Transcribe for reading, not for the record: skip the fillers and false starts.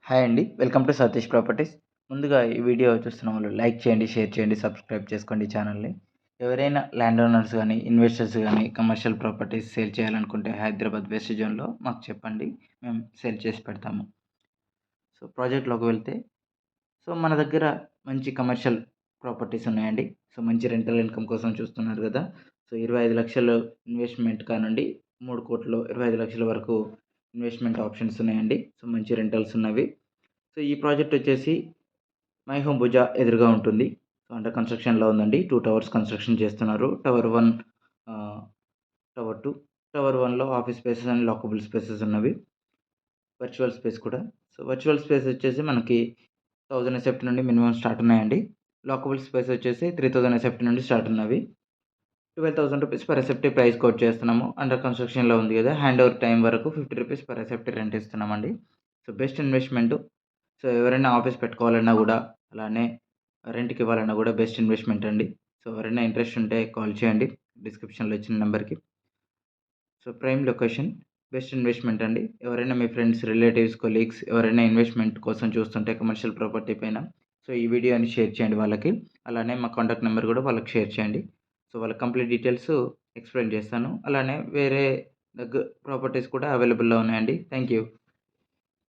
Hi అండి. Welcome to Satish properties. ముందుగా ఈ వీడియో చూస్తున్న వాళ్ళు లైక్ చేయండి, షేర్ చేయండి, సబ్స్క్రైబ్ చేసుకోండి ఈ ఛానల్‌ని. ఎవరైనా ల్యాండ్ ఓనర్స్ గానీ, ఇన్వెస్టర్స్ గానీ కమర్షియల్ ప్రాపర్టీస్ సేల్ చేయాలనుకుంటే హైదరాబాద్ వెస్ట్ జోన్‌లో మాకు చెప్పండి. మేము సేల్ చేసి పెడతాము. ప్రాజెక్ట్‌లోకి వెళ్తే మన దగ్గర మంచి కమర్షియల్ ప్రాపర్టీస్ ఉన్నాయండి. మంచి రెంటల్ ఇన్‌కమ్ కోసం చూస్తున్నారు గదా! 25,00,000 ఇన్వెస్ట్‌మెంట్ కానుండి 3,25,00,000 వరకు ఇన్వెస్ట్‌మెంట్ ఆప్షన్స్ ఉన్నాయండి. మంచి రెంటల్స్ ఉన్నవి. ఈ ప్రాజెక్ట్ వచ్చేసి మై హోమ్ భుజ ఎదురుగా ఉంటుంది. అండర్ కన్‌స్ట్రక్షన్‌లో ఉందండి. 2 టవర్స్ కన్‌స్ట్రక్షన్ చేస్తున్నారు. Tower 1, tower 2. టవర్ 1లో office spaces and lockable spaces ఉన్నవి. వర్చువల్ స్పేస్ కూడా. వర్చువల్ స్పేస్ వచ్చేసి మనకి 1000 ఎస్ఎఫ్టీ నుండి మినిమమ్ స్టార్ట్ ఉన్నాయండి. లాకబుల్ స్పేస్ వచ్చేసి 3000 ఎస్ఎఫ్టీ నుండి స్టార్ట్ ఉన్నవి. ₹12,000 పర్ ఎస్ఎఫ్టీ ప్రైస్ కోట్ చేస్తున్నాము. అండర్ కన్‌స్ట్రక్షన్‌లో ఉంది గదా! హ్యాండ్ ఓవర్ టైమ్ వరకు ₹50 పర్ ఎస్ఎఫ్టీ రెంట్ ఇస్తున్నామండి. Best investment. ఎవరైనా ఆఫీస్ పెట్టుకోవాలన్నా గూడా, అలానే రెంట్‌కి ఇవ్వాలన్నా గూడా బెస్ట్ ఇన్వెస్ట్‌మెంట్ అండి. ఎవరైనా ఇంట్రెస్ట్ ఉంటే కాల్ చేయండి డిస్క్రిప్షన్‌లో ఇచ్చిన నంబర్‌కి. ప్రైమ్ లొకేషన్, బెస్ట్ ఇన్వెస్ట్‌మెంట్ అండి. ఎవరైనా మీ ఫ్రెండ్స్, రిలేటివ్స్, కొలీగ్స్ ఎవరైనా ఇన్వెస్ట్‌మెంట్ కోసం చూస్తుంటే కమర్షియల్ ప్రాపర్టీ పైన ఈ వీడియోని షేర్ చేయండి వాళ్ళకి. అలానే మా కాంటాక్ట్ నెంబర్ గూడా వాళ్ళకి షేర్ చేయండి. వాళ్ళకి కంప్లీట్ డీటెయిల్స్ ఎక్స్‌ప్లెయిన్ చేస్తాను. అలానే వేరే ప్రాపర్టీస్ కూడా అవైలబుల్‌లో ఉన్నాయండి. Thank you.